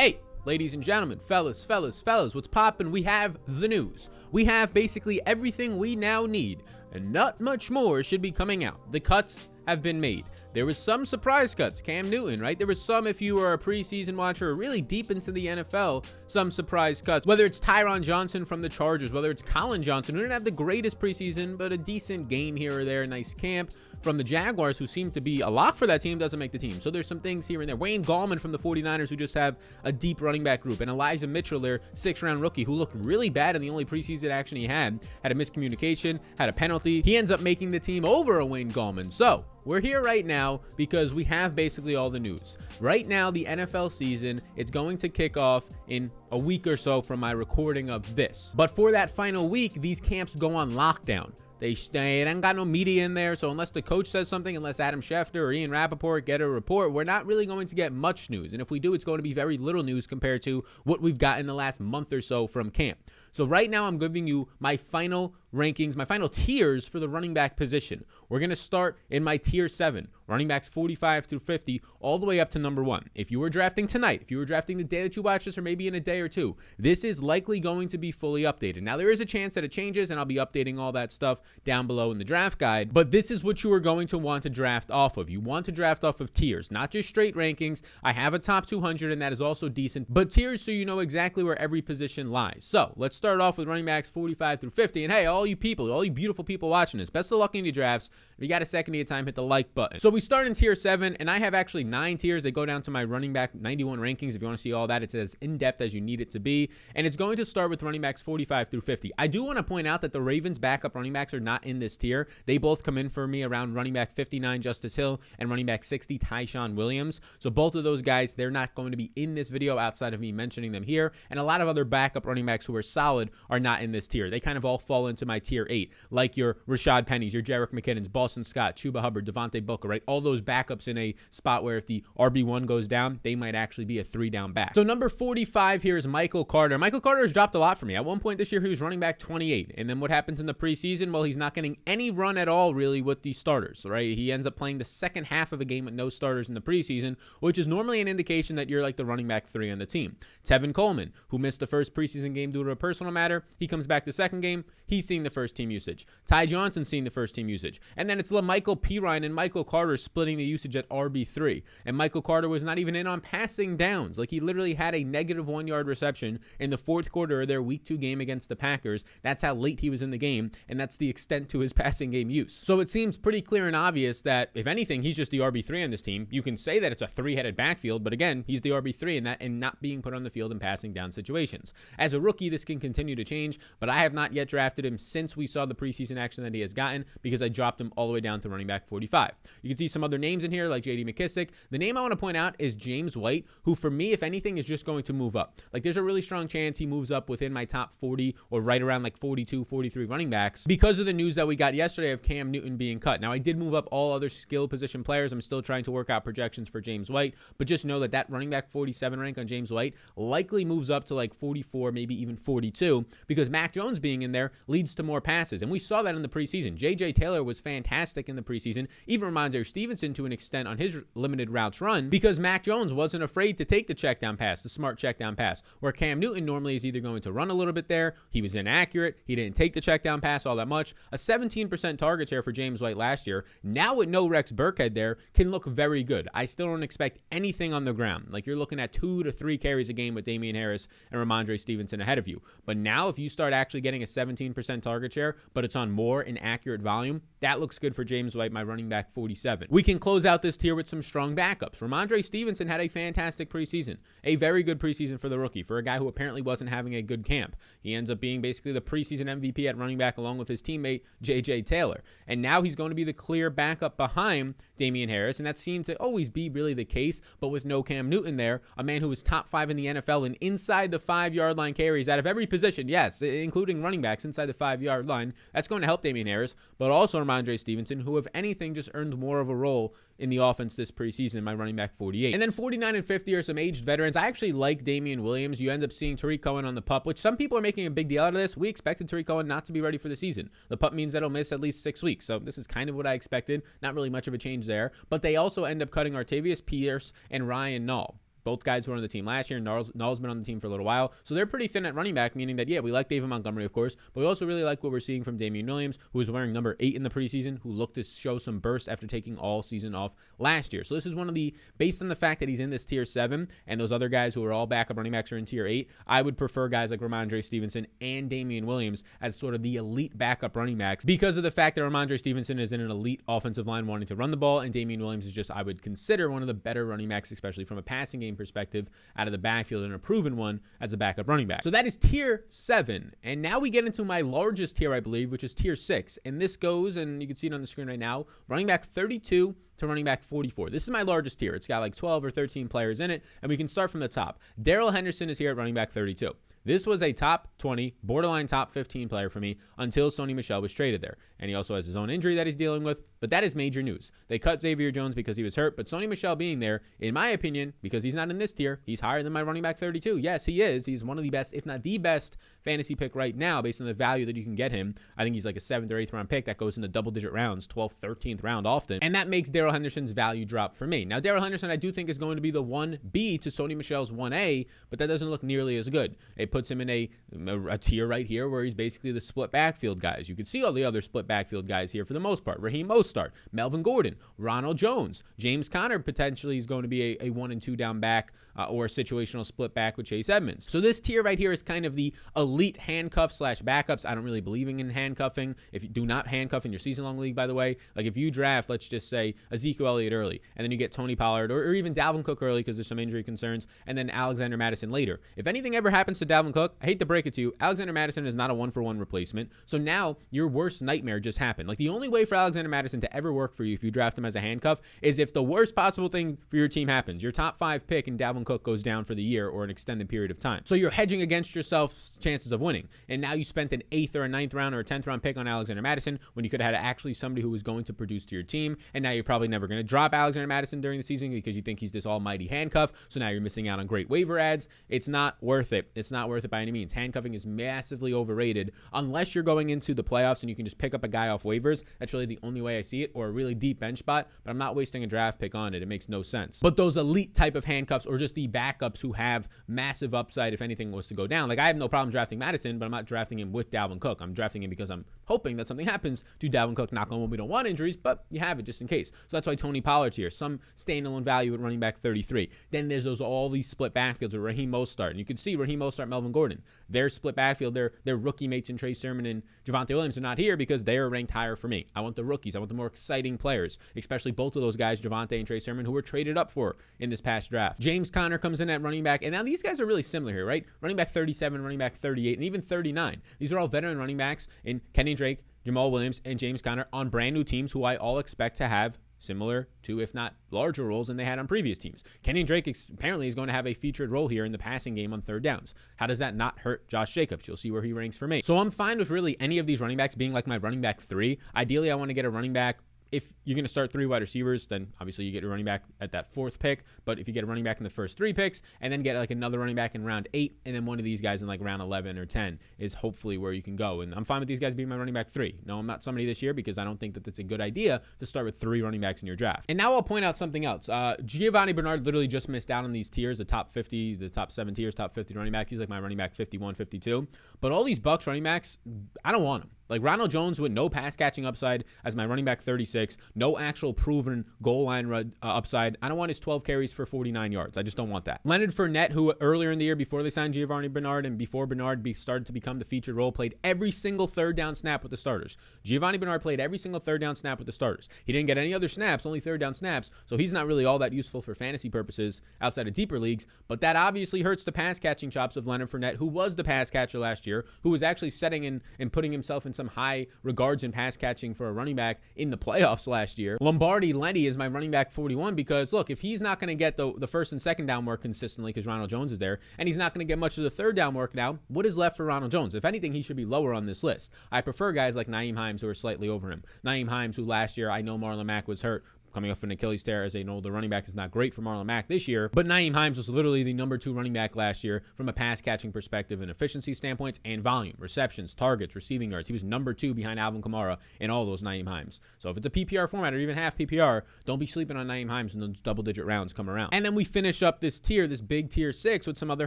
Hey, ladies and gentlemen, fellas, what's poppin'? We have the news. We have basically everything we now need, and not much more should be coming out. The cuts have been made. There was some surprise cuts. Cam Newton, right? There was some, if you were a preseason watcher or really deep into the NFL, some surprise cuts. Whether it's Tyron Johnson from the Chargers, whether it's Colin Johnson, who didn't have the greatest preseason, but a decent game here or there, a nice camp from the Jaguars, who seem to be a lock for that team, doesn't make the team. So there's some things here and there. Wayne Gallman from the 49ers, who just have a deep running back group. And Elijah Mitchell, their 6th-round rookie, who looked really bad in the only preseason action he had a miscommunication, had a penalty. He ends up making the team over a Wayne Gallman. So we're here right now because we have basically all the news. Right now, the NFL season, it's going to kick off in a week or so from my recording of this. But for that final week, these camps go on lockdown. They ain't got no media in there, so unless the coach says something, unless Adam Schefter or Ian Rappaport get a report, we're not really going to get much news. And if we do, it's going to be very little news compared to what we've got in the last month or so from camp. So right now, I'm giving you my final rankings, my final tiers for the running back position. We're going to start in my tier 7, running backs 45 through 50, all the way up to number 1. If you were drafting tonight, if you were drafting the day that you watch this, or maybe in a day or two, this is likely going to be fully updated. Now, there is a chance that it changes, and I'll be updating all that stuff down below in the draft guide, but this is what you are going to want to draft off of. You want to draft off of tiers, not just straight rankings. I have a top 200, and that is also decent, but tiers so you know exactly where every position lies. So let's start off with running backs 45 through 50, and hey, all you people, all you beautiful people watching this, best of luck in your drafts. If you got a second of your time, hit the like button. So we start in tier 7, and I have actually 9 tiers. They go down to my running back 91 rankings. If you want to see all that, it's as in-depth as you need it to be, and it's going to start with running backs 45 through 50. I do want to point out that the Ravens backup running backs are not in this tier. They both come in for me around running back 59, Justice Hill, and running back 60, Taishan Williams. So both of those guys, they're not going to be in this video outside of me mentioning them here, and a lot of other backup running backs who are solid are not in this tier. They kind of all fall into my tier 8, like your Rashad Pennies, your Jerick McKinnons, Boston Scott, Chuba Hubbard, Devontae Booker, right? All those backups in a spot where if the RB1 goes down, they might actually be a 3-down back. So number 45 here is Michael Carter. Michael Carter has dropped a lot for me. At one point this year, he was running back 28. And then what happens in the preseason? Well, he's not getting any run at all, really, with the starters, right? He ends up playing the second half of a game with no starters in the preseason, which is normally an indication that you're like the running back 3 on the team. Tevin Coleman, who missed the first preseason game due to a personal matter, he comes back the second game. He's seeing the first team usage. Ty Johnson seeing the first team usage. And then it's LaMichael Pirine and Michael Carter splitting the usage at RB3. And Michael Carter was not even in on passing downs. Like, he literally had a negative 1-yard reception in the 4th quarter of their week 2 game against the Packers. That's how late he was in the game, and that's the extent to his passing game use. So it seems pretty clear and obvious that, if anything, he's just the RB3 on this team. You can say that it's a 3-headed backfield, but again, he's the RB3 in that, and not being put on the field in passing down situations. As a rookie, this can continue to change, but I have not yet drafted him since we saw the preseason action that he has gotten, because I dropped him all the way down to running back 45. You can see some other names in here like J.D. McKissick. The name I want to point out is James White, who for me, if anything, is just going to move up. Like, there's a really strong chance he moves up within my top 40 or right around like 42, 43 running backs because of the news that we got yesterday of Cam Newton being cut. Now, I did move up all other skill position players. I'm still trying to work out projections for James White, but just know that that running back 47 rank on James White likely moves up to like 44, maybe even 42, because Mac Jones being in there leads to more passes. And we saw that in the preseason. J.J. Taylor was fantastic in the preseason, even Ramondre Stevenson to an extent on his limited routes run, because Mac Jones wasn't afraid to take the check down pass, the smart check down pass, where Cam Newton normally is either going to run a little bit there. He was inaccurate. He didn't take the check down pass all that much. A 17% target share for James White last year. Now with no Rex Burkhead there, can look very good. I still don't expect anything on the ground. Like, you're looking at 2 to 3 carries a game with Damian Harris and Ramondre Stevenson ahead of you. But now if you start actually getting a 17% target share, but it's on more inaccurate volume, that looks good for James White, my running back 47. We can close out this tier with some strong backups. Ramondre Stevenson had a fantastic preseason, a very good preseason for the rookie, for a guy who apparently wasn't having a good camp. He ends up being basically the preseason MVP at running back along with his teammate J.J. Taylor. And now he's going to be the clear backup behind Damian Harris, and that seemed to always be really the case, but with no Cam Newton there, a man who was top 5 in the NFL and inside the 5-yard line carries out of every position, yes, including running backs inside the 5-yard line. That's going to help Damian Harris, but also Ramondre Stevenson, who, if anything, just earned more of a role in the offense this preseason, my running back 48. And then 49 and 50 are some aged veterans. I actually like Damien Williams. You end up seeing Tariq Cohen on the PUP, which some people are making a big deal out of this. We expected Tariq Cohen not to be ready for the season. The PUP means that he'll miss at least 6 weeks. So this is kind of what I expected. Not really much of a change there. But they also end up cutting Artavius Pierce and Ryan Nall. both guys who were on the team last year. Null's been on the team for a little while. So they're pretty thin at running back, meaning that, yeah, we like David Montgomery, of course, but we also really like what we're seeing from Damien Williams, who is wearing number 8 in the preseason, who looked to show some burst after taking all season off last year. So this is one of the, based on the fact that he's in this tier 7 and those other guys who are all backup running backs are in tier 8, I would prefer guys like Ramondre Stevenson and Damien Williams as sort of the elite backup running backs because of the fact that Ramondre Stevenson is in an elite offensive line wanting to run the ball, and Damien Williams is just, I would consider, one of the better running backs, especially from a passing game perspective, out of the backfield, and a proven one as a backup running back. So that is tier 7. And now we get into my largest tier, I believe, which is tier 6. And this goes, and you can see it on the screen right now, running back 32 to running back 44. This is my largest tier. It's got like 12 or 13 players in it, and we can start from the top. Darrell Henderson is here at running back 32. This was a top 20, borderline top 15 player for me until Sony Michelle was traded there. And he also has his own injury that he's dealing with, but that is major news. They cut Xavier Jones because he was hurt, but Sony Michelle being there, in my opinion, because he's not in this tier, he's higher than my running back 32. Yes, he is. He's one of the best, if not the best, fantasy pick right now based on the value that you can get him. I think he's like a 7th or 8th round pick that goes into double-digit rounds, 12th, 13th round often, and that makes Darrell Henderson's value drop for me. Now, Darrell Henderson, I do think, is going to be the 1B to Sony Michelle's 1A, but that doesn't look nearly as good. It puts him in a tier right here where he's basically the split backfield guys. You can see all the other split backfield guys here for the most part. Raheem Mostert, Melvin Gordon, Ronald Jones, James Conner potentially is going to be a 1 and 2 down back or a situational split back with Chase Edmonds. So this tier right here is kind of the elite handcuff slash backups. I don't really believe in handcuffing. If you do not handcuff in your season-long league, by the way, like if you draft, let's just say Ezekiel Elliott early, and then you get Tony Pollard or even Dalvin Cook early because there's some injury concerns, and then Alexander Mattison later. If anything ever happens to Dalvin Cook, I hate to break it to you, Alexander Mattison is not a 1-for-1 replacement. So now your worst nightmare just happened. Like the only way for Alexander Mattison to ever work for you if you draft him as a handcuff is if the worst possible thing for your team happens. Your top 5 pick and Dalvin Cook goes down for the year or an extended period of time. So you're hedging against yourself's chances of winning. And now you spent an 8th or a 9th round or a 10th round pick on Alexander Mattison when you could have had actually somebody who was going to produce to your team. And now you're probably never going to drop Alexander Mattison during the season because you think he's this almighty handcuff. So now you're missing out on great waiver ads. It's not worth it. It's not worth it by any means. Handcuffing is massively overrated unless you're going into the playoffs and you can just pick up a guy off waivers. That's really the only way I see it, or a really deep bench spot, but I'm not wasting a draft pick on it. It makes no sense. But those elite type of handcuffs or just the backups who have massive upside if anything was to go down. Like I have no problem drafting Madison, but I'm not drafting him with Dalvin Cook. I'm drafting him because I'm hoping that something happens to Dalvin Cook. Knock on wood, we don't want injuries, but you have it just in case. So that's why Tony Pollard's here. Some standalone value at running back 33. Then there's all these split backfields with Raheem Mostert. And you can see Raheem Mostert, Melvin Gordon. Their split backfield, their rookie mates in Trey Sermon and Giovanni Williams are not here because they are ranked higher for me. I want the rookies. I want the more exciting players, especially both of those guys, Giovanni and Trey Sermon, who were traded up for in this past draft. James Conner comes in at running back. And now these guys are really similar here, right? Running back 37, running back 38, and even 39. These are all veteran running backs in Kenny Drake, Jamal Williams, and James Conner on brand new teams who I all expect to have similar to, if not larger roles than they had on previous teams. Kenny Drake apparently is going to have a featured role here in the passing game on third downs. How does that not hurt Josh Jacobs? You'll see where he ranks for me. So I'm fine with really any of these running backs being like my running back 3. Ideally, I want to get a running back. If you're going to start 3 wide receivers, then obviously you get a running back at that 4th pick. But if you get a running back in the first 3 picks and then get like another running back in round 8 and then one of these guys in like round 11 or 10 is hopefully where you can go. And I'm fine with these guys being my running back 3. No, I'm not somebody this year because I don't think that that's a good idea to start with 3 running backs in your draft. And now I'll point out something else. Giovanni Bernard literally just missed out on these tiers, the top 50, the top 7 tiers, top 50 running backs. He's like my running back 51, 52. But all these Bucs running backs, I don't want them. Like Ronald Jones with no pass catching upside as my running back 36, no actual proven goal line upside. I don't want his 12 carries for 49 yards. I just don't want that. Leonard Fournette, who earlier in the year before they signed Giovanni Bernard and before Bernard started to become the featured role, played every single third down snap with the starters. Giovanni Bernard played every single third down snap with the starters. He didn't get any other snaps, only third down snaps, so he's not really all that useful for fantasy purposes outside of deeper leagues, but that obviously hurts the pass catching chops of Leonard Fournette, who was the pass catcher last year, who was actually setting and putting himself in some high regards in pass catching for a running back in the playoffs last year. Lombardi Lenny is my running back 41 because, look, if he's not going to get the first and second down work consistently because Ronald Jones is there, and he's not going to get much of the third down work now, what is left for Ronald Jones? If anything, he should be lower on this list. I prefer guys like Nyheim Hines who are slightly over him. Nyheim Hines, who last year, I know Marlon Mack was hurt, coming off an Achilles tear as an older running back is not great for Marlon Mack this year. But Nyheim Hines was literally the number 2 running back last year from a pass catching perspective and efficiency standpoints and volume, receptions, targets, receiving yards. He was number 2 behind Alvin Kamara in all those Nyheim Hines. So if it's a PPR format or even half PPR, don't be sleeping on Nyheim Hines when those double-digit rounds come around. And then we finish up this tier, this big tier 6, with some other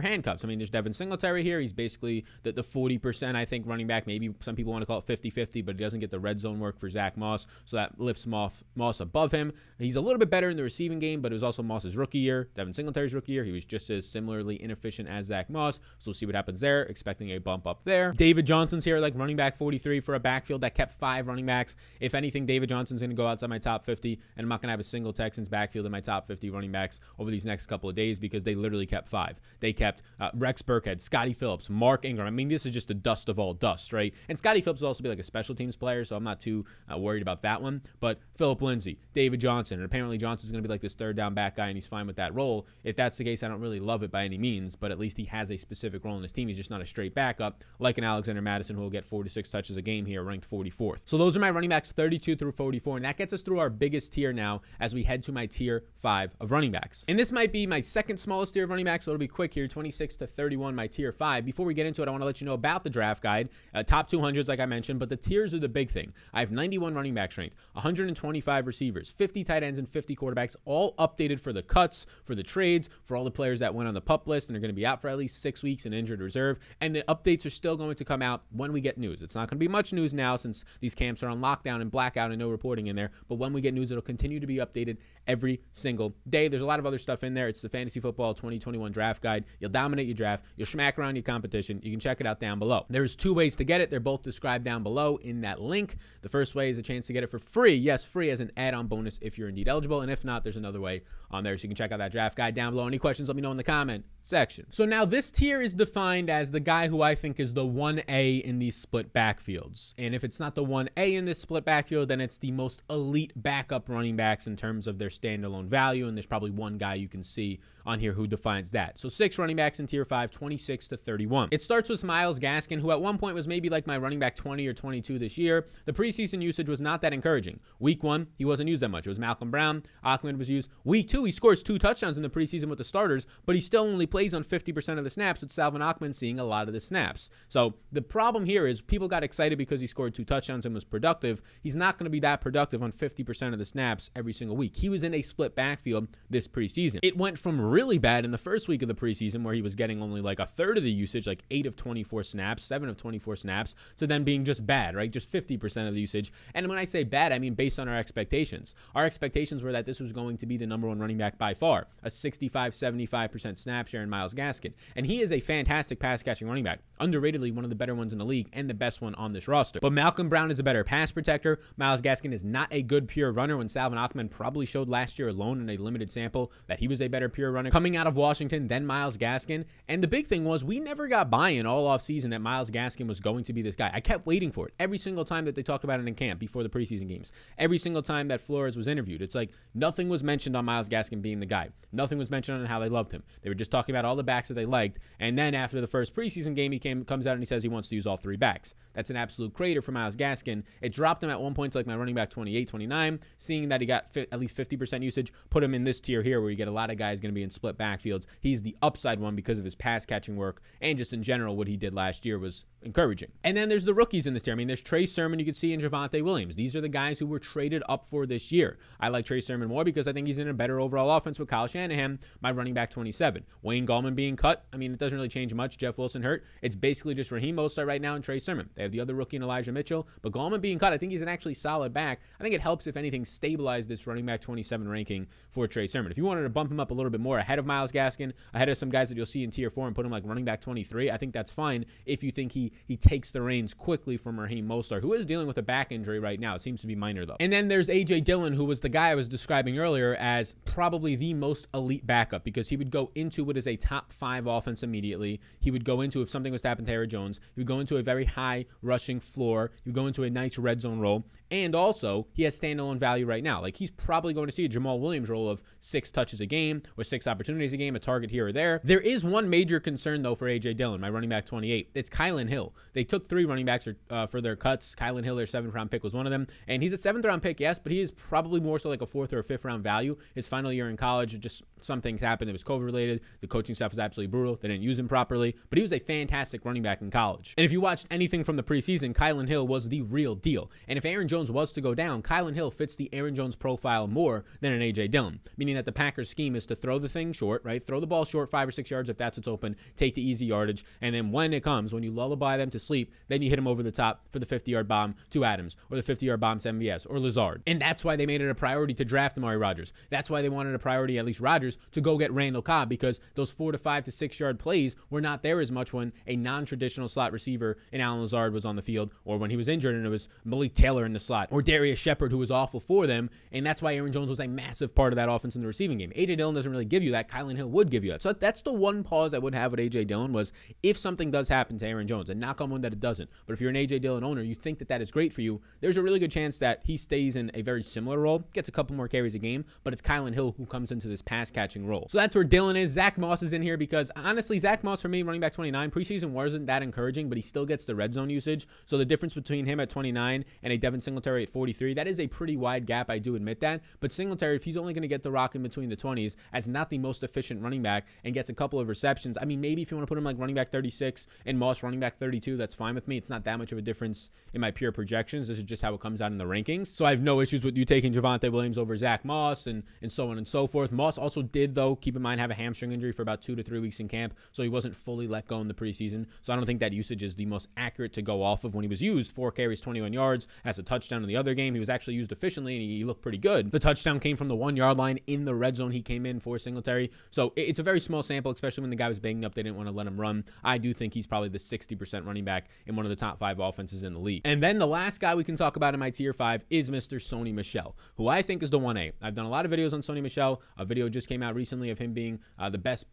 handcuffs. I mean, there's Devin Singletary here. He's basically the 40%, I think, running back. Maybe some people want to call it 50-50, but he doesn't get the red zone work for Zack Moss, so that lifts Moss above him. He's a little bit better in the receiving game, but it was also Moss's rookie year, Devin Singletary's rookie year. He was just as similarly inefficient as Zack Moss, so we'll see what happens there. Expecting a bump up there. David Johnson's here, like running back 43 for a backfield that kept 5 running backs. If anything, David Johnson's going to go outside my top 50, and I'm not going to have a single Texans backfield in my top 50 running backs over these next couple of days because they literally kept 5. They kept Rex Burkhead, Scotty Phillips, Mark Ingram. I mean, this is just the dust of all dust, right? And Scotty Phillips will also be like a special teams player, so I'm not too worried about that one. But Phillip Lindsay, David Johnson, and apparently Johnson's going to be like this third down back guy, and he's fine with that role. If that's the case, I don't really love it by any means, but at least he has a specific role in his team. He's just not a straight backup like an Alexander Madison who will get 4 to 6 touches a game here, ranked 44th. So those are my running backs 32 through 44, and that gets us through our biggest tier now as we head to my tier 5 of running backs. And this might be my second smallest tier of running backs, so it'll be quick here, 26 to 31, my tier 5. Before we get into it, I want to let you know about the draft guide, top 200s like I mentioned, but the tiers are the big thing. I have 91 running backs ranked, 125 receivers, 50 tight ends, and 50 quarterbacks, all updated for the cuts, for the trades, for all the players that went on the PUP list and are going to be out for at least 6 weeks in injured reserve. And the updates are still going to come out when we get news. It's not going to be much news now since these camps are on lockdown and blackout and no reporting in there. But when we get news, it'll continue to be updated every single day. There's a lot of other stuff in there. It's the Fantasy Football 2021 Draft Guide. You'll dominate your draft. You'll smack around your competition. You can check it out down below. There's 2 ways to get it. They're both described down below in that link. The first way is a chance to get it for free. Yes, free as an add-on bonus if you're indeed eligible. And if not, there's another way on there. So you can check out that draft guide down below. Any questions, let me know in the comment section. So now this tier is defined as the guy who I think is the 1A in these split backfields. And if it's not the 1A in this split backfield, then it's the most elite backup running backs in terms of their standalone value. And there's probably one guy you can see on here who defines that. So 6 running backs in tier 5, 26 to 31. It starts with Myles Gaskin, who at one point was maybe like my running back 20 or 22 this year. The preseason usage was not that encouraging. Week 1, he wasn't used that much. It was Malcolm Brown. Achman was used. Week 2, he scores 2 touchdowns in the preseason with the starters, but he still only plays on 50% of the snaps, with Salvon Ahmed seeing a lot of the snaps. So the problem here is people got excited because he scored 2 touchdowns and was productive. He's not going to be that productive on 50% of the snaps every single week. He was in a split backfield this preseason. It went from really bad in the first week of the preseason where he was getting only like a third of the usage, like 8 of 24 snaps, 7 of 24 snaps, to then being just bad, right? Just 50% of the usage. And when I say bad, I mean based on our expectations. Our expectations were that this was going to be the number 1 running back by far, a 65-75% snap share in Myles Gaskin. And he is a fantastic pass-catching running back, underratedly one of the better ones in the league and the best one on this roster. But Malcolm Brown is a better pass protector. Myles Gaskin is not a good pure runner, when Salvon Ahmed probably showed last year alone in a limited sample that he was a better pure runner coming out of Washington than Myles Gaskin. And the big thing was we never got buy-in all offseason that Myles Gaskin was going to be this guy. I kept waiting for it every single time that they talked about it in camp before the preseason games. Every single time that Flores was interviewed, it's like nothing was mentioned on Myles Gaskin being the guy. Nothing was mentioned on how they loved him. They were just talking about all the backs that they liked. And then after the first preseason game, he comes out and he says he wants to use all 3 backs. That's an absolute crater for Myles Gaskin. It dropped him at one point to like my running back 28, 29. Seeing that he got at least 50% usage, put him in this tier here where you get a lot of guys going to be in split backfields. He's the upside one because of his pass catching work, and just in general what he did last year was encouraging. And then there's the rookies in this tier. I mean, there's Trey Sermon you can see, and Giovanni Williams. These are the guys who were traded up for this year. I like Trey Sermon more because I think he's in a better overall offense with Kyle Shanahan, my running back 27. Wayne Gallman being cut, I mean, it doesn't really change much. Jeff Wilson hurt. It's basically just Raheem Mostert right now and Trey Sermon. They have the other rookie in Elijah Mitchell, but Gallman being cut, I think he's an actually solid back. I think it helps, if anything, stabilize this running back 27 ranking for Trey Sermon. If you wanted to bump him up a little bit more ahead of Myles Gaskin, ahead of some guys that you'll see in tier 4 and put him like running back 23, I think that's fine if you think he takes the reins quickly from Raheem Mostert, who is dealing with a back injury right now. It seems to be minor though. And then there's A.J. Dillon, who was the guy I was describing earlier as probably the most elite backup, because he would go into what is a top 5 offense immediately. He would go into, if something was to happen to Aaron Jones, he would go into a very high rushing floor. He would go into a nice red zone role. And also, he has standalone value right now. Like, he's probably going to see a Jamal Williams role of 6 touches a game or 6 opportunities a game, a target here or there. There is one major concern, though, for A.J. Dillon, my running back 28. It's Kylan Hill. Hill. They took 3 running backs for their cuts. Kylan Hill, their 7th-round pick, was one of them. And he's a 7th-round pick, yes, but he is probably more so like a 4th or a 5th-round value. His final year in college, just some things happened. It was COVID-related. The coaching staff was absolutely brutal. They didn't use him properly, but he was a fantastic running back in college. And if you watched anything from the preseason, Kylan Hill was the real deal. And if Aaron Jones was to go down, Kylan Hill fits the Aaron Jones profile more than an A.J. Dillon, meaning that the Packers' scheme is to throw the thing short, right? Throw the ball short 5 or 6 yards if that's what's open, take the easy yardage, and then when it comes, when you lullaby them to sleep, then you hit them over the top for the 50-yard bomb to Adams, or the 50-yard bomb to MVS, or Lazard. And that's why they made it a priority to draft Amari Rodgers. That's why they wanted a priority, at least Rodgers, to go get Randall Cobb, because those 4 to 5 to 6 yard plays were not there as much when a non-traditional slot receiver in Allen Lazard was on the field, or when he was injured and it was Malik Taylor in the slot, or Darius Shepard, who was awful for them. And that's why Aaron Jones was a massive part of that offense in the receiving game. A.J. Dillon doesn't really give you that. Kylan Hill would give you that. So that's the one pause I would have with A.J. Dillon, was if something does happen to Aaron Jones, and knock on wood that it doesn't, but if you're an A.J. Dillon owner, you think that that is great for you, there's a really good chance that he stays in a very similar role, gets a couple more carries a game, but it's Kylan Hill who comes into this pass-catching role. So that's where Dillon is. Zack Moss is in here because, honestly, Zack Moss, for me, running back 29, preseason wasn't that encouraging, but he still gets the red zone usage. So the difference between him at 29 and a Devin Singletary at 43, that is a pretty wide gap, I do admit that. But Singletary, if he's only going to get the rock in between the 20s as not the most efficient running back and gets a couple of receptions, I mean, maybe if you want to put him like running back 36 and Moss running back 32, that's fine with me. It's not that much of a difference in my pure projections. This is just how it comes out in the rankings. So I have no issues with you taking Giovanni Williams over Zack Moss and so on and so forth. Moss also did, though, keep in mind, have a hamstring injury for about 2 to 3 weeks in camp, so he wasn't fully let go in the preseason. So I don't think that usage is the most accurate to go off of. When he was used, 4 carries, 21 yards, as a touchdown in the other game, he was actually used efficiently and he looked pretty good. The touchdown came from the 1-yard line in the red zone. He came in for Singletary. So it's a very small sample, especially when the guy was banged up. They didn't want to let him run. I do think he's probably the 60% running back in one of the top 5 offenses in the league. And then the last guy we can talk about in my tier 5 is Mr. Sony Michelle, who I think is the 1A. I've done a lot of videos on Sony Michelle. A video just came out recently of him being the best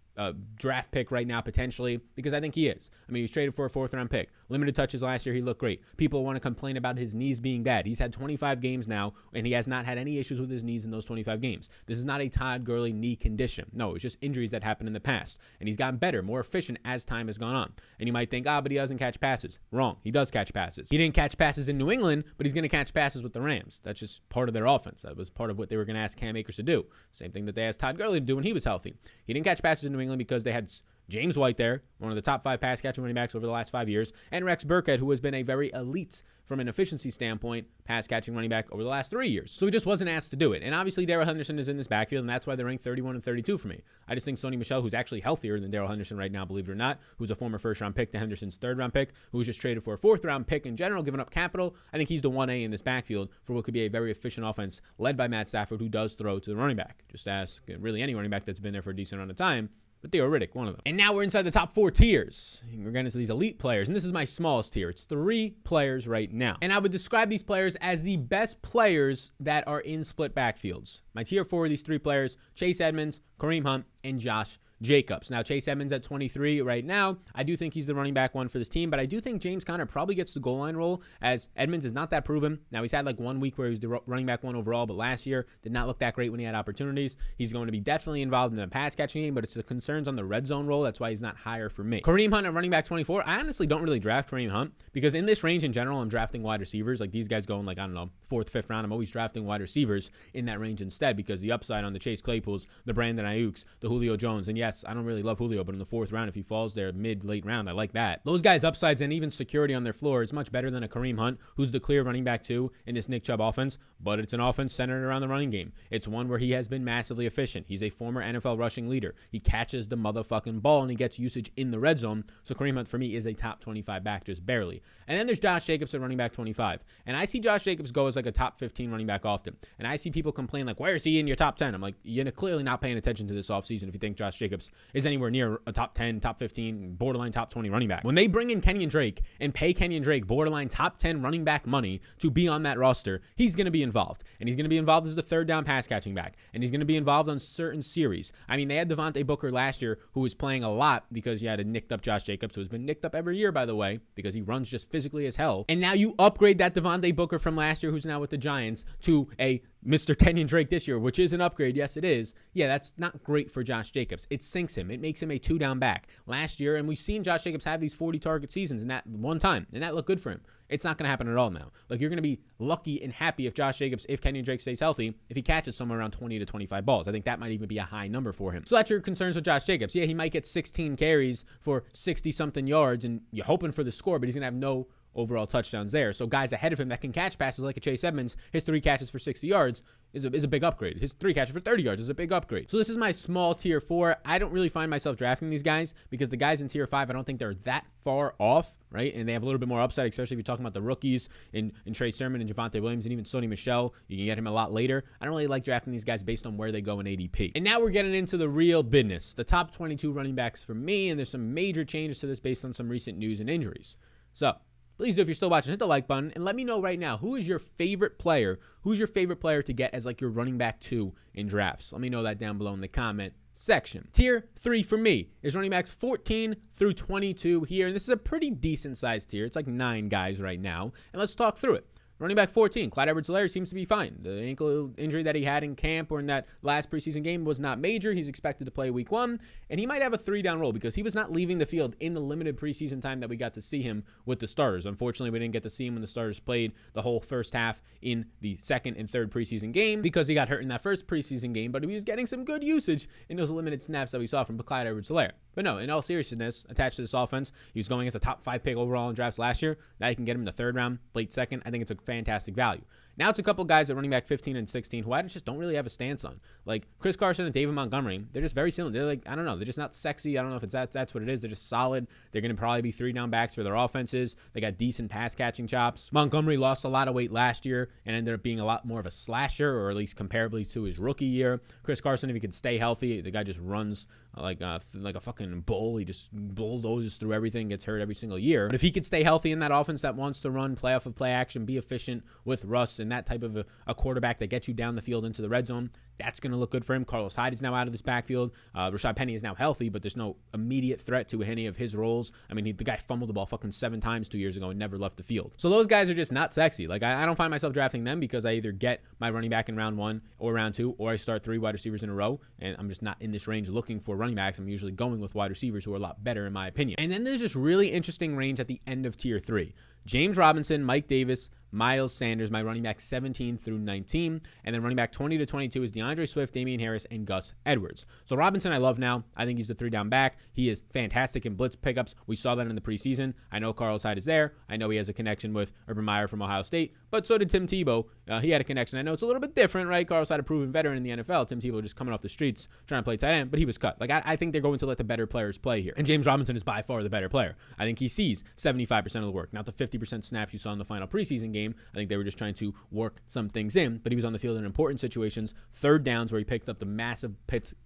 draft pick right now, potentially, because I think he is. I mean, he was traded for a 4th-round pick. Limited touches last year. He looked great. People want to complain about his knees being bad. He's had 25 games now, and he has not had any issues with his knees in those 25 games. This is not a Todd Gurley knee condition. No, it's just injuries that happened in the past, and he's gotten better, more efficient as time has gone on. And you might think, but he doesn't catch passes. Wrong. He does catch passes. He didn't catch passes in New England, but he's going to catch passes with the Rams. That's just part of their offense. That was part of what they were going to ask Cam Akers to do. Same thing that they asked Todd Gurley to do when he was healthy. He didn't catch passes in New England because they had James White there, one of the top 5 pass catching running backs over the last 5 years, and Rex Burkhead, who has been a very elite, from an efficiency standpoint, pass catching running back over the last 3 years. So he just wasn't asked to do it. And obviously Darrell Henderson is in this backfield, and that's why they're ranked 31 and 32 for me. I just think Sony Michelle, who's actually healthier than Darrell Henderson right now, believe it or not, who's a former 1st-round pick to Henderson's 3rd-round pick, who was just traded for a 4th-round pick in general, giving up capital, I think he's the 1A in this backfield for what could be a very efficient offense led by Matt Stafford, who does throw to the running back. Just ask really any running back that's been there for a decent amount of time. But Theo Riddick, one of them. And now we're inside the top 4 tiers. We're getting into these elite players, and this is my smallest tier. It's 3 players right now. And I would describe these players as the best players that are in split backfields. My tier 4 are these 3 players: Chase Edmonds, Kareem Hunt, and Josh Jacobs. Now, Chase Edmonds at 23 right now. I do think he's the running back 1 for this team, but I do think James Conner probably gets the goal line role, as Edmonds is not that proven. Now, he's had like 1 week where he was the running back 1 overall, but last year did not look that great when he had opportunities. He's going to be definitely involved in the pass catching game, but it's the concerns on the red zone role. That's why he's not higher for me. Kareem Hunt at running back 24. I honestly don't really draft Kareem Hunt because in this range in general, I'm drafting wide receivers. Like these guys going like, I don't know, 4th, 5th round. I'm always drafting wide receivers in that range instead because the upside on the Chase Claypools, the Brandon Ayuk's, the Julio Jones, and yes, I don't really love Julio, but in the 4th round, if he falls there late round, I like that. Those guys' upsides and even security on their floor is much better than a Kareem Hunt, who's the clear running back 2 in this Nick Chubb offense, but it's an offense centered around the running game. It's one where he has been massively efficient. He's a former NFL rushing leader. He catches the motherfucking ball and he gets usage in the red zone. So Kareem Hunt for me is a top 25 back, just barely. And then there's Josh Jacobs at running back 25. And I see Josh Jacobs go as like a top 15 running back often. And I see people complain like, where is he in your top 10? I'm like, you're clearly not paying attention to this offseason if you think Josh Jacobs is anywhere near a top 10, top 15, borderline top 20 running back. When they bring in Kenyon Drake and pay Kenyon Drake borderline top 10 running back money to be on that roster, he's going to be involved. And he's going to be involved as the 3rd down pass catching back. And he's going to be involved on certain series. I mean, they had Devontae Booker last year who was playing a lot because he had a nicked up Josh Jacobs, who has been nicked up every year, by the way, because he runs just physically as hell. And now you upgrade that Devontae Booker from last year, who's now with the Giants, to a Mr. Kenyon Drake this year, which is an upgrade. Yes, it is. Yeah, that's not great for Josh Jacobs. It sinks him. It makes him a 2-down back. Last year, and we've seen Josh Jacobs have these 40 target seasons in that one time, and that looked good for him. It's not going to happen at all now. Like, you're going to be lucky and happy if Josh Jacobs, if Kenyon Drake stays healthy, if he catches somewhere around 20 to 25 balls. I think that might even be a high number for him. So that's your concerns with Josh Jacobs. Yeah, he might get 16 carries for 60-something yards, and you're hoping for the score, but he's going to have no overall touchdowns there. So guys ahead of him that can catch passes like a Chase Edmonds, his 3 catches for 60 yards is a big upgrade. His 3 catches for 30 yards is a big upgrade. So this is my small tier 4. I don't really find myself drafting these guys because the guys in tier 5, I don't think they're that far off, right? And they have a little bit more upside, especially if you're talking about the rookies in Trey Sermon and Giovanni Williams and even Sony Michelle. You can get him a lot later. I don't really like drafting these guys based on where they go in ADP. And now we're getting into the real business, the top 22 running backs for me, and there's some major changes to this based on some recent news and injuries. So please do, if you're still watching, hit the like button and let me know right now, who is your favorite player? Who's your favorite player to get as like your running back 2 in drafts? Let me know that down below in the comment section. Tier 3 for me is running backs 14 through 22 here. And this is a pretty decent sized tier. It's like 9 guys right now. And let's talk through it. Running back 14, Clyde Edwards-Helaire seems to be fine. The ankle injury that he had in camp or in that last preseason game was not major. He's expected to play week 1, and he might have a 3-down role because he was not leaving the field in the limited preseason time that we got to see him with the starters. Unfortunately, we didn't get to see him when the starters played the whole first half in the second and third preseason game because he got hurt in that first preseason game, but he was getting some good usage in those limited snaps that we saw from Clyde Edwards-Helaire. But no, in all seriousness, attached to this offense, he was going as a top 5 pick overall in drafts last year. Now you can get him in the 3rd round, late 2nd. I think it's a fantastic value. Now it's a couple guys at running back 15 and 16 who I just don't really have a stance on. Like Chris Carson and David Montgomery, they're just very similar. They're like, I don't know, they're just not sexy. I don't know if it's that's what it is. They're just solid. They're going to probably be 3-down backs for their offenses. They got decent pass catching chops. Montgomery lost a lot of weight last year and ended up being a lot more of a slasher, or at least comparably to his rookie year. Chris Carson, if he could stay healthy, the guy just runs like a fucking bull. He just bulldozes through everything, gets hurt every single year. But if he could stay healthy in that offense that wants to run play off of play action, be efficient with Russ and that type of a quarterback that gets you down the field into the red zone, that's going to look good for him. Carlos Hyde is now out of this backfield. Rashad Penny is now healthy, but there's no immediate threat to any of his roles. I mean, the guy fumbled the ball fucking 7 times 2 years ago and never left the field. So those guys are just not sexy. Like, I don't find myself drafting them because I either get my running back in round 1 or round 2, or I start 3 wide receivers in a row, and I'm just not in this range looking for running backs. I'm usually going with wide receivers who are a lot better in my opinion. And then there's this really interesting range at the end of tier 3. James Robinson, Mike Davis, Miles Sanders, my running back 17 through 19. And then running back 20 to 22 is DeAndre Swift, Damian Harris, and Gus Edwards. So Robinson I love now. I think he's the 3-down back. He is fantastic in blitz pickups. We saw that in the preseason. I know Carlos Hyde is there. I know he has a connection with Urban Meyer from Ohio State, but so did Tim Tebow. He had a connection. I know it's a little bit different, right? Carlos Hyde, a proven veteran in the NFL. Tim Tebow just coming off the streets trying to play tight end, but he was cut. Like, I think they're going to let the better players play here. And James Robinson is by far the better player. I think he sees 75% of the work, not the 50% snaps you saw in the final preseason game. I think they were just trying to work some things in, but he was on the field in important situations, 3rd downs where he picked up the massive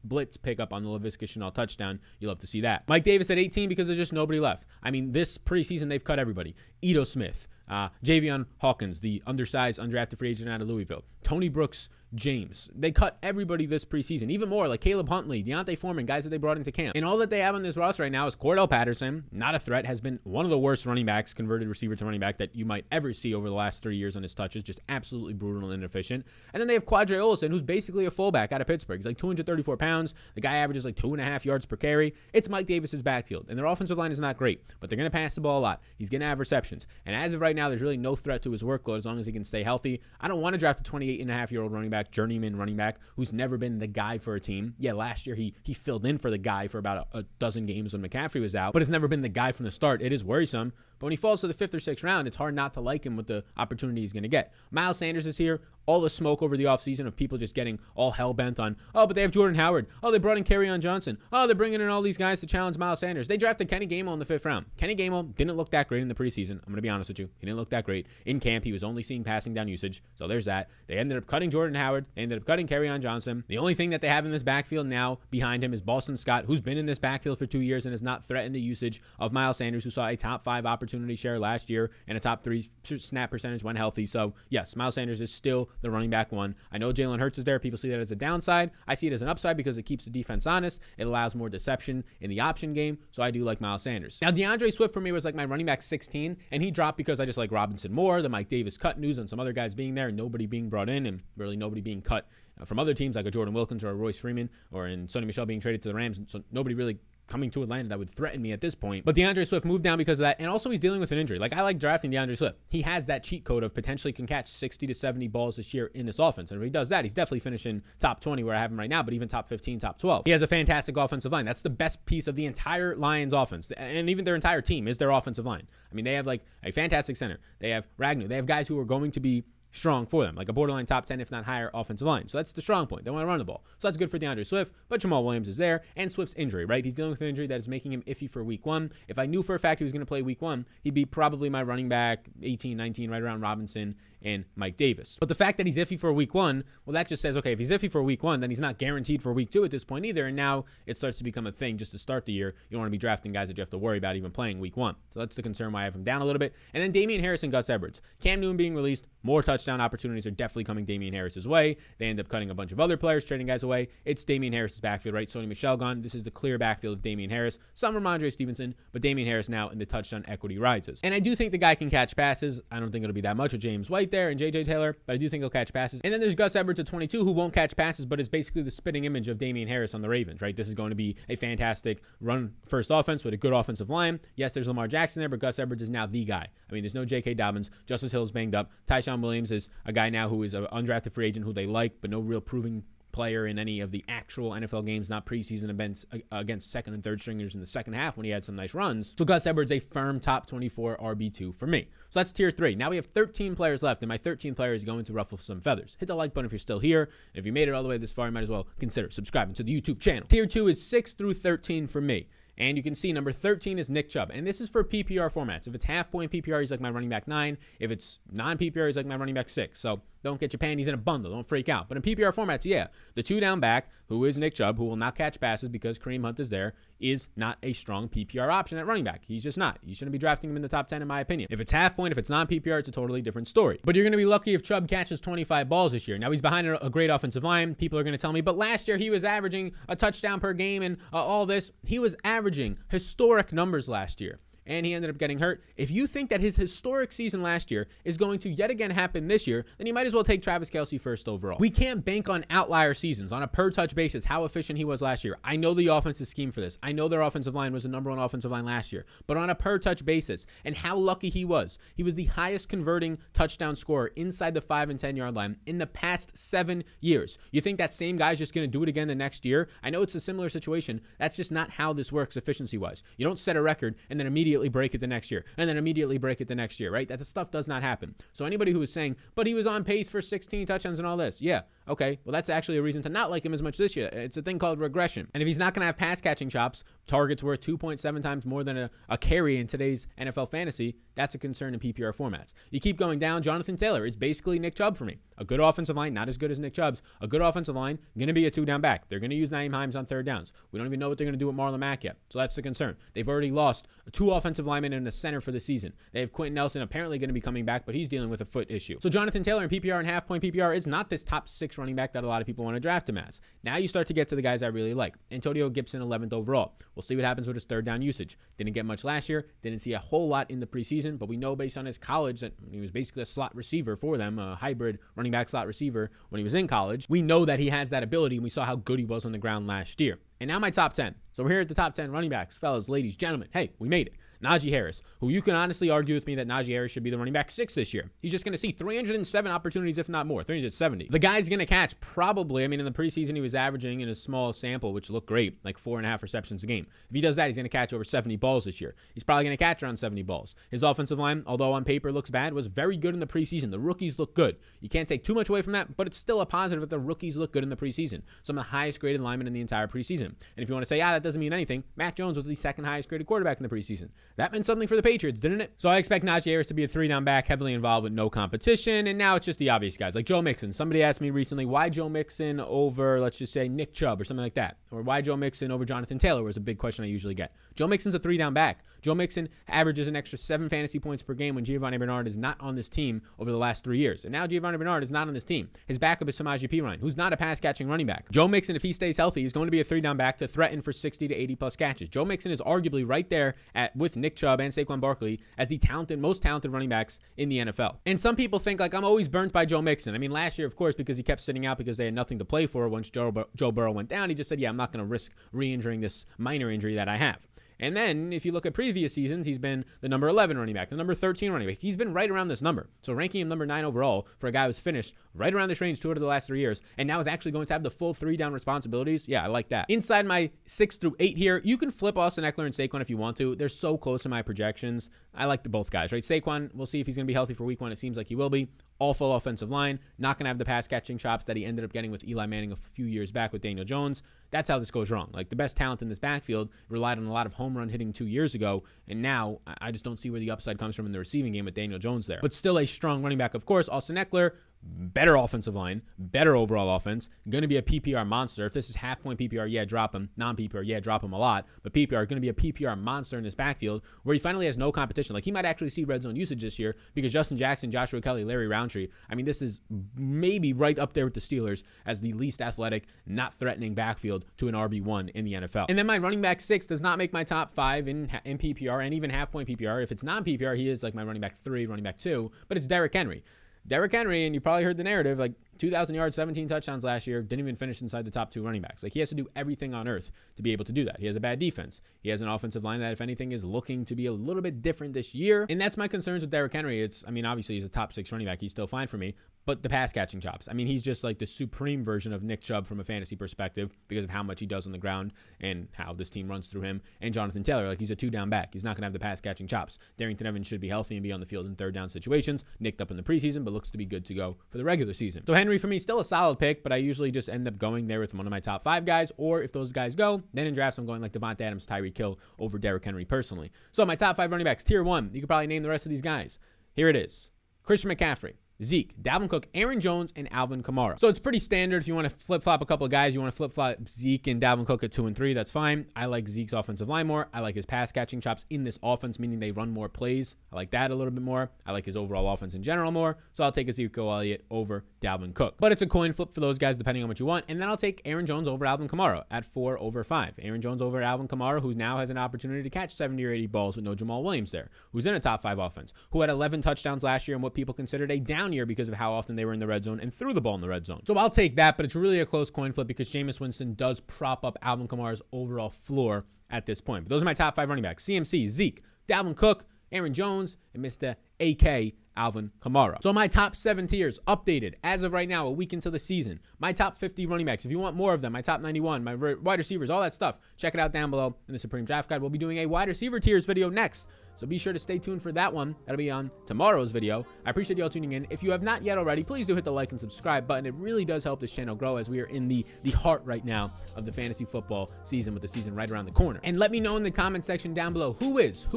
blitz pickup on the Laviska Shenault touchdown. You love to see that. Mike Davis at 18 because there's just nobody left. I mean, this preseason they've cut everybody. Ito Smith, Javion Hawkins, the undersized undrafted free agent out of Louisville, Tony Brooks James. They cut everybody this preseason, even more, like Caleb Huntley, Deontay Foreman, guys that they brought into camp. And all that they have on this roster right now is Cordell Patterson, not a threat, has been one of the worst running backs, converted receiver to running back, that you might ever see over the last 3 years on his touches, just absolutely brutal and inefficient. And then they have Quadre Olson, who's basically a fullback out of Pittsburgh. He's like 234 pounds. The guy averages like 2.5 yards per carry. It's Mike Davis's backfield, and their offensive line is not great, but they're going to pass the ball a lot. He's going to have receptions. And as of right now, there's really no threat to his workload as long as he can stay healthy. I don't want to draft a 28.5-year-old running back, journeyman running back, who's never been the guy for a team. Yeah, last year he filled in for the guy for about a dozen games when McCaffrey was out, but has never been the guy from the start. It is worrisome. But when he falls to the 5th or 6th round, it's hard not to like him with the opportunity he's going to get. Miles Sanders is here. All the smoke over the offseason of people just getting all hell-bent on, oh, but they have Jordan Howard. Oh, they brought in Kerryon Johnson. Oh, they're bringing in all these guys to challenge Miles Sanders. They drafted Kenny Gainwell in the 5th round. Kenny Gainwell didn't look that great in the preseason. I'm going to be honest with you. He didn't look that great. In camp, he was only seeing passing down usage. So there's that. They ended up cutting Jordan Howard. They ended up cutting Kerryon Johnson. The only thing that they have in this backfield now behind him is Boston Scott, who's been in this backfield for 2 years and has not threatened the usage of Miles Sanders, who saw a top 5 opportunity share last year and a top 3 snap percentage when healthy. So yes, Miles Sanders is still the running back 1. I know Jalen Hurts is there. People see that as a downside. I see it as an upside because it keeps the defense honest. It allows more deception in the option game. So I do like Miles Sanders. Now, DeAndre Swift for me was like my running back 16, and he dropped because I just like Robinson more, the Mike Davis cut news on some other guys being there and nobody being brought in and really nobody being cut from other teams like a Jordan Wilkins or a Royce Freeman or in Sony Michelle being traded to the Rams. So nobody really coming to Atlanta that would threaten me at this point. But DeAndre Swift moved down because of that, and also he's dealing with an injury. Like, I like drafting DeAndre Swift. He has that cheat code of potentially can catch 60 to 70 balls this year in this offense, and if he does that, he's definitely finishing top 20 where I have him right now, but even top 15, top 12. He has a fantastic offensive line. That's the best piece of the entire Lions offense, and even their entire team is their offensive line. I mean, they have like a fantastic center. They have Ragnar. They have guys who are going to be strong for them, like a borderline top 10, if not higher, offensive line. So that's the strong point. They want to run the ball. So that's good for DeAndre Swift, but Jamal Williams is there, and Swift's injury, right? He's dealing with an injury that is making him iffy for week 1. If I knew for a fact he was going to play week 1, he'd be probably my running back 18, 19, right around Robinson and Mike Davis. But the fact that he's iffy for week 1, well, that just says, okay, if he's iffy for week 1, then he's not guaranteed for week 2 at this point either. And now it starts to become a thing just to start the year. You don't want to be drafting guys that you have to worry about even playing week 1. So that's the concern why I have him down a little bit. And then Damian Harris and Gus Edwards. Cam Newton being released, more touchdown opportunities are definitely coming Damian Harris's way. They end up cutting a bunch of other players, trading guys away. It's Damian Harris's backfield, right? Sony Michelle gone. This is the clear backfield of Damian Harris. Some Ramondre Stevenson, but Damian Harris now in the touchdown equity rises. And I do think the guy can catch passes. I don't think it'll be that much with James White there and JJ Taylor, but I do think he'll catch passes. And then there's Gus Edwards at 22 who won't catch passes, but is basically the spitting image of Damian Harris on the Ravens, right? This is going to be a fantastic run-first offense with a good offensive line. Yes, there's Lamar Jackson there, but Gus Edwards is now the guy. I mean, there's no J.K. Dobbins. Justice Hill's banged up. Taishan Williams is a guy now who is an undrafted free agent who they like, but no real proving player in any of the actual NFL games, not preseason events against second and third stringers in the second half when he had some nice runs. So Gus Edwards, a firm top 24 RB2 for me. So that's tier 3. Now we have 13 players left, and my 13th player is going to ruffle some feathers. Hit the like button if you're still here. And if you made it all the way this far, you might as well consider subscribing to the YouTube channel. Tier 2 is 6 through 13 for me. And you can see number 13 is Nick Chubb. And this is for PPR formats. If it's half-point PPR, he's like my running back 9. If it's non-PPR, he's like my running back 6. So don't get your panties in a bundle. Don't freak out. But in PPR formats, yeah, the 2-down back, who is Nick Chubb, who will not catch passes because Kareem Hunt is there, is not a strong PPR option at running back. He's just not. You shouldn't be drafting him in the top 10, in my opinion. If it's half-point, if it's non-PPR, it's a totally different story. But you're going to be lucky if Chubb catches 25 balls this year. Now, he's behind a great offensive line. People are going to tell me, but last year he was averaging a touchdown per game and all this. He was averaging historic numbers last year, and he ended up getting hurt. If you think that his historic season last year is going to yet again happen this year, then you might as well take Travis Kelsey first overall. We can't bank on outlier seasons on a per-touch basis, how efficient he was last year. I know the offensive scheme for this. I know their offensive line was the #1 offensive line last year, but on a per-touch basis and how lucky he was the highest converting touchdown scorer inside the 5 and 10 yard line in the past 7 years. You think that same guy's just going to do it again the next year? I know it's a similar situation. That's just not how this works efficiency-wise. You don't set a record and then immediately break it the next year, and then immediately break it the next year, right? That stuff does not happen. So anybody who is saying, but he was on pace for 16 touchdowns and all this, yeah, okay, well, that's actually a reason to not like him as much this year. It's a thing called regression. And if he's not going to have pass catching chops, targets worth 2.7 times more than a carry in today's NFL fantasy, that's a concern in PPR formats. You keep going down, Jonathan Taylor, it's basically Nick Chubb for me. A good offensive line, not as good as Nick Chubb's. A good offensive line, going to be a 2-down back. They're going to use Nyheim Hines on 3rd downs. We don't even know what they're going to do with Marlon Mack yet. So that's the concern. They've already lost 2 offensive linemen and a center for the season. They have Quentin Nelson apparently going to be coming back, but he's dealing with a foot issue. So Jonathan Taylor in PPR and half-point PPR is not this top 6 running back that a lot of people want to draft him as. Now you start to get to the guys I really like. Antonio Gibson, 11th overall. We'll see what happens with his 3rd down usage. Didn't get much last year. Didn't see a whole lot in the preseason, but we know based on his college that he was basically a slot receiver for them, a hybrid running back slot receiver when he was in college. We know that he has that ability, and we saw how good he was on the ground last year. And now my top 10. So we're here at the top 10 running backs, fellas, ladies, gentlemen. Hey, we made it. Najee Harris, who you can honestly argue with me that Najee Harris should be the running back 6 this year. He's just going to see 307 opportunities, if not more, 370. The guy's going to catch probably, I mean, in the preseason, he was averaging in a small sample, which looked great, like 4.5 receptions a game. If he does that, he's going to catch over 70 balls this year. He's probably going to catch around 70 balls. His offensive line, although on paper looks bad, was very good in the preseason. The rookies look good. You can't take too much away from that, but it's still a positive that the rookies look good in the preseason. Some of the highest graded linemen in the entire preseason. preseason. And if you want to say, that doesn't mean anything, Mac Jones was the second highest graded quarterback in the preseason. That meant something for the Patriots, didn't it? So I expect Najee Harris to be a 3-down back, heavily involved with no competition. And now it's just the obvious guys like Joe Mixon. Somebody asked me recently, why Joe Mixon over, let's just say, Nick Chubb or something like that? Or why Joe Mixon over Jonathan Taylor was a big question I usually get. Joe Mixon's a 3-down back. Joe Mixon averages an extra 7 fantasy points per game when Giovanni Bernard is not on this team over the last 3 years. And now Giovanni Bernard is not on this team. His backup is Samaje Perine, who's not a pass-catching running back. Joe Mixon, if he stays healthy, is going to be a 3-down back to threaten for 60 to 80-plus catches. Joe Mixon is arguably right there with Nick Chubb and Saquon Barkley as the most talented running backs in the NFL. And some people think, like, I'm always burnt by Joe Mixon. I mean, last year, of course, because he kept sitting out because they had nothing to play for once Joe Burrow went down, he just said, I'm not going to risk re-injuring this minor injury that I have. And then if you look at previous seasons, he's been the number 11 running back, the number 13 running back. He's been right around this number. So ranking him number 9 overall for a guy who's finished right around this range 2 out of the last 3 years and now is actually going to have the full 3-down responsibilities. Yeah, I like that. Inside my 6 through 8 here, you can flip Austin Eckler and Saquon if you want to. They're so close in my projections. I like both guys, right? Saquon, we'll see if he's going to be healthy for week 1. It seems like he will be. All full offensive line, not going to have the pass catching chops that he ended up getting with Eli Manning a few years back with Daniel Jones. That's how this goes wrong. Like, the best talent in this backfield relied on a lot of home run hitting 2 years ago, and now I just don't see where the upside comes from in the receiving game with Daniel Jones there. But still a strong running back, of course. Austin Eckler, better offensive line, better overall offense, going to be a PPR monster. If this is half-point PPR, yeah, drop him. Non-PPR, yeah, drop him a lot. But PPR, going to be a PPR monster in this backfield where he finally has no competition. Like, he might actually see red zone usage this year because Justin Jackson, Joshua Kelly, Larry Roundtree, I mean, this is maybe right up there with the Steelers as the least athletic, not threatening backfield to an RB1 in the NFL. And then my running back 6 does not make my top 5 in PPR and even half-point PPR. If it's non-PPR, he is like my running back 3, running back 2, but it's Derrick Henry. Derrick Henry, and you probably heard the narrative, like 2,000 yards, 17 touchdowns last year, didn't even finish inside the top 2 running backs. Like, he has to do everything on earth to be able to do that. He has a bad defense. He has an offensive line that, if anything, is looking to be a little bit different this year. And that's my concerns with Derrick Henry. I mean, obviously, he's a top 6 running back. He's still fine for me. But the pass catching chops. I mean, he's just like the supreme version of Nick Chubb from a fantasy perspective because of how much he does on the ground and how this team runs through him. And Jonathan Taylor, like, he's a 2-down back. He's not going to have the pass catching chops. Darrington Evans should be healthy and be on the field in 3rd-down situations. Nicked up in the preseason, but looks to be good to go for the regular season. So Henry, for me, still a solid pick, but I usually just end up going there with one of my top 5 guys. Or if those guys go, then in drafts, I'm going like Devontae Adams, Tyreek Hill over Derrick Henry personally. So my top 5 running backs, tier 1. You could probably name the rest of these guys. Here it is. Christian McCaffrey, Zeke, Dalvin Cook, Aaron Jones, and Alvin Kamara. So it's pretty standard. If you want to flip-flop a couple of guys, you want to flip-flop Zeke and Dalvin Cook at 2 and 3, that's fine. I like Zeke's offensive line more. I like his pass-catching chops in this offense, meaning they run more plays. I like that a little bit more. I like his overall offense in general more. So I'll take Ezekiel Elliott over Dalvin Cook. But it's a coin flip for those guys depending on what you want. And then I'll take Aaron Jones over Alvin Kamara at 4 over 5. Aaron Jones over Alvin Kamara, who now has an opportunity to catch 70 or 80 balls with no Jamal Williams there, who's in a top 5 offense, who had 11 touchdowns last year in what people considered a down year because of how often they were in the red zone and threw the ball in the red zone. So I'll take that, but it's really a close coin flip because Jameis Winston does prop up Alvin Kamara's overall floor at this point. But those are my top 5 running backs: CMC, Zeke, Dalvin Cook, Aaron Jones, and Mr. AK Alvin Kamara. So my top 7 tiers updated as of right now, a week into the season. My top 50 running backs. If you want more of them, my top 91, my wide receivers, all that stuff, check it out down below in the Supreme Draft Guide. We'll be doing a wide receiver tiers video next. So be sure to stay tuned for that one. That'll be on tomorrow's video. I appreciate you all tuning in. If you have not yet already, please do hit the like and subscribe button. It really does help this channel grow as we are in the heart right now of the fantasy football season, with the season right around the corner. And let me know in the comment section down below who is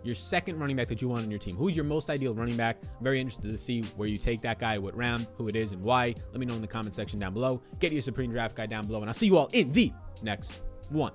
your second running back that you want on your team. Who's your most ideal running back? I'm very interested to see where you take that guy, what round, who it is, and why. Let me know in the comment section down below. Get your Supreme Draft Guide down below, and I'll see you all in the next one.